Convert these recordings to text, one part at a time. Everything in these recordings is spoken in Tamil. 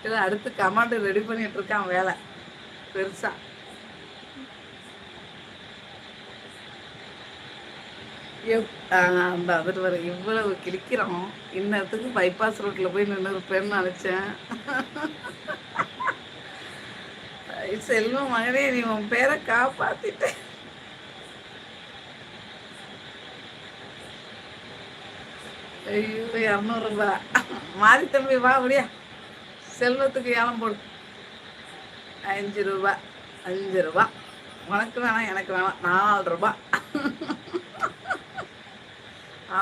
இல்லை அடுத்து கமாண்டு ரெடி பண்ணிட்டு இருக்கான் வேலை பெருசா. அந்த வந்துட்டு வர இவ்வளவு கிளிக்கிறோம். இன்னத்துக்கு பைபாஸ் ரோட்ல போய் நின்று இருப்பேன்னு நினைச்சேன். செல்வம் மகனே, நீ உன் பேரை காப்பாத்திட்ட. ஐயோ 200 மாறி தம்பி வா முடியா. செல்வத்துக்கு ஏலம் போடு. 5 ரூபா 5 ரூபா. உனக்கு வேணாம் எனக்கு வேணாம் 4 ரூபா.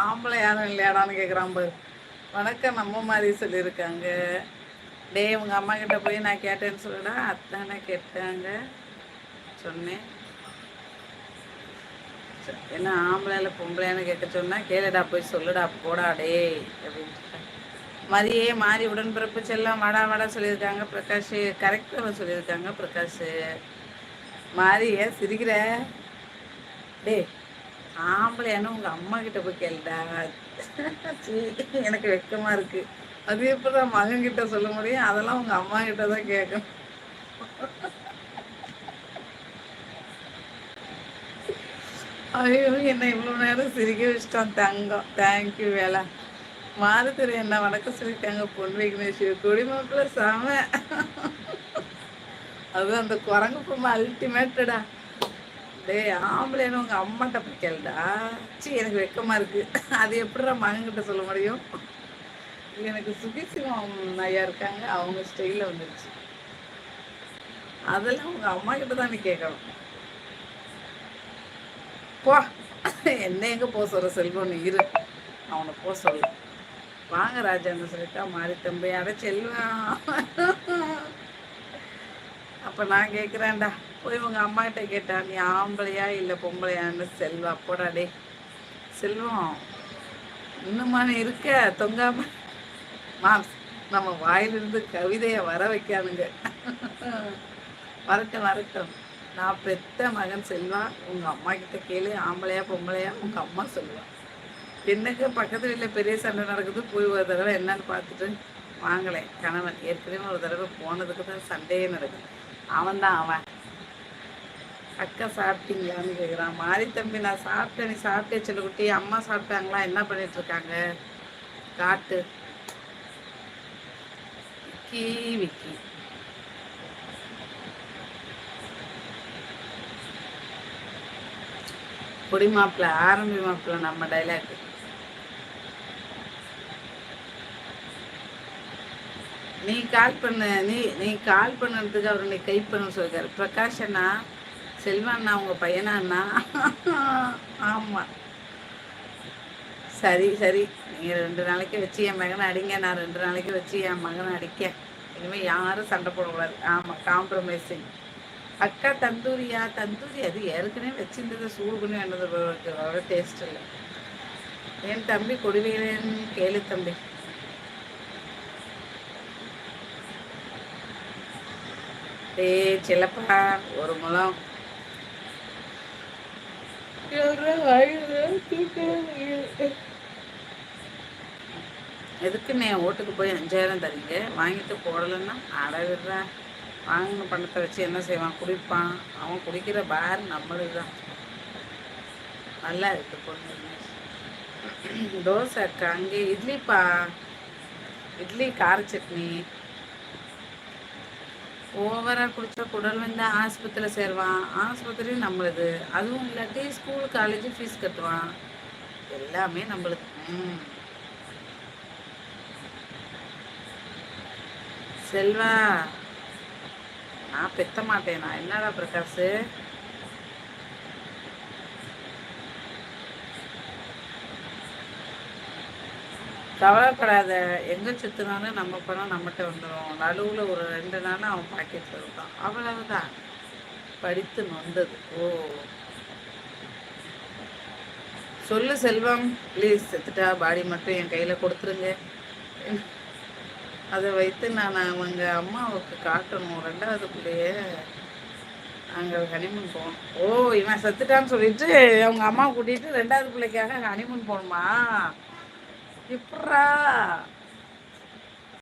ஆம்பளை யாரும் இல்லையாடான்னு கேட்குறான் பாரு. வணக்கம் நம்ம மாதிரி சொல்லியிருக்காங்க. டே உங்கள் அம்மா கிட்ட போய் நான் கேட்டேன்னு சொல்லுடா. அத்தானே கேட்டாங்க சொன்னேன். என்ன ஆம்பளையில பொம்பளையானு கேட்க சொன்னா கேளுடா போய் சொல்லுடா போடா டே அப்படின்ட்டு. மரியே மாறி உடன்பிறப்பு செல்லம் வாடா வாடா சொல்லியிருக்காங்க பிரகாஷ். கரெக்டாக சொல்லியிருக்காங்க பிரகாஷ். மாறி ஏன் சிரிக்கிற? டே ஆம்பளையானு உங்கள் அம்மா கிட்ட போய் கேளுடா. எனக்கு வெக்கமாக இருக்குது. அது எப்படிதான் மகன் கிட்ட சொல்ல முடியும்? அதெல்லாம் உங்கள் அம்மா கிட்ட தான் கேட்கணும். ஐயோ என்ன இவ்வளோ நேரம் சிரிக்க வச்சுட்டான் தங்கம். தேங்க்யூ வேலை. மாறுத்துறை என்ன வணக்கம் சொல்லியிருக்காங்க. பொன் விக்னேஷ் குடிமக்கள சாம. அது அந்த குரங்கு பொம்மை அல்டிமேட்டடா. டே ஆம்பளைன்னு உங்க அம்மாட்ட போய் கேளுடா. எனக்கு வெக்கமா இருக்கு. அது எப்படிடா மகன்கிட்ட சொல்ல முடியும்? எனக்கு சுகிசிவம் ஐயா இருக்காங்க, அவங்க ஸ்டைல வந்துருச்சு. அதெல்லாம் உங்க அம்மா கிட்ட தான் நீ கேட்கணும். போ. என்ன எங்க போக சொல்ற செல்வம்? நீ இரு, அவனை போக சொல்லு. வாங்க ராஜான்னு சொல்லிட்டா மாறி தம்பி அட செல்வம். அப்ப நான் கேட்குறேன்டா போய் உங்க அம்மா கிட்ட கேட்டா நீ ஆம்பளையா இல்லை பொம்பளையான்னு. செல்வா போடா டே. செல்வம் இன்னுமா நீ இருக்க தொங்காம? மாம்ஸ் நம்ம வாயிலிருந்து கவிதையை வர வைக்கானுங்க. வரட்டும் வரட்டும். நான் பெத்த மகன் செல்வா. உங்க அம்மா கிட்ட கேளு ஆம்பளையா பொம்பளையா உங்க அம்மா சொல்லுவா. என்னக்கு பக்கத்து வீட்டில் பெரிய சண்டை நடக்குது. போய் ஒரு தடவை என்னன்னு பார்த்துட்டு வாங்கலை. கணவன் ஏற்கனவே ஒரு தடவை போனதுக்கு தான் சண்டையே நடக்குது. அவன் தான் அவன். அக்கா சாப்பிட்டீங்களான்னு கேட்குறான். மாறி தம்பி நான் சாப்பிட்டேன். நீ சாப்பிட்டே செல்லுக்குட்டி. அம்மா சாப்பிட்டாங்களா? என்ன பண்ணிட்டு இருக்காங்க? காட்டு விக்கி விக்கி. பொடி மாப்பிள்ள ஆரம்பி மாப்பிள்ள நம்ம டைலாக். நீ கால் பண்ண நீ கால் பண்ணதுக்கு அவர் நீ கை பண்ண சொல்லிருக்காரு. பிரகாஷ் அண்ணா செல்வா அண்ணா உங்க பையனா அண்ணா? ஆமா சரி சரி. நீங்க 2 நாளைக்கு வச்சு என் மகனை அடிங்க. நான் 2 நாளைக்கு வச்சு என் மகனை அடிக்க. இனிமேல் யாரும் சண்டை போடக்கூடாது. ஆமா காம்ப்ரமைசிங். அக்கா தந்தூரியா? தந்தூரி அது ஏற்கனவே வச்சிருந்தது சூடு பண்ணி வேண்டது. அவ்வளோ டேஸ்ட் இல்லை. என் தம்பி கொடுவேன் கேளு தம்பி. டே சிலப்பா ஒரு முழம். எதுக்கு நீ ஓட்டுக்கு போய் 5000 தரீங்க வாங்கிட்டு போடலைன்னா அடவிடுறா. வாங்கின பணத்தை வச்சு என்ன செய்வான்? குடிப்பான். அவன் குடிக்கிற பார் நம்மளுக்கு தான். நல்லா இருக்கு பொண்ணு. தோசை அக்கா. அங்கே இட்லிப்பா. இட்லி கார சட்னி. ஓவரா குடிச்சா குடல் வந்து ஆஸ்பத்திரியில் சேருவான். ஆஸ்பத்திரியும் நம்மளுது. அதுவும் இல்லாட்டி ஸ்கூல் காலேஜ் ஃபீஸ் கட்டுவான். எல்லாமே நம்மளுக்கு. செல்வா நான் பெத்த மாட்டேன். நான் என்னடா பிரகாஷ்? கவலைப்படாத. எங்கே சுற்றினாலும் நம்ம பணம் நம்மகிட்ட வந்துடும். நடுவில் ஒரு 2 நாள் அவன் பாக்கெட்டில் இருக்கான். அவ்வளவுதான். படித்து நொந்தது. ஓ சொல்லு செல்வம் ப்ளீஸ். செத்துட்டா பாடி மட்டும் என் கையில் கொடுத்துருங்க. அதை வைத்து நான் அவங்க அம்மாவுக்கு காட்டணும். 2வது பிள்ளைய அங்கே ஹனிமூன் போகணும். ஓ இவன் செத்துட்டான்னு சொல்லிட்டு அவங்க அம்மாவை கூட்டிகிட்டு 2வது பிள்ளைக்காக ஹனிமூன் போகணுமா? இப்படா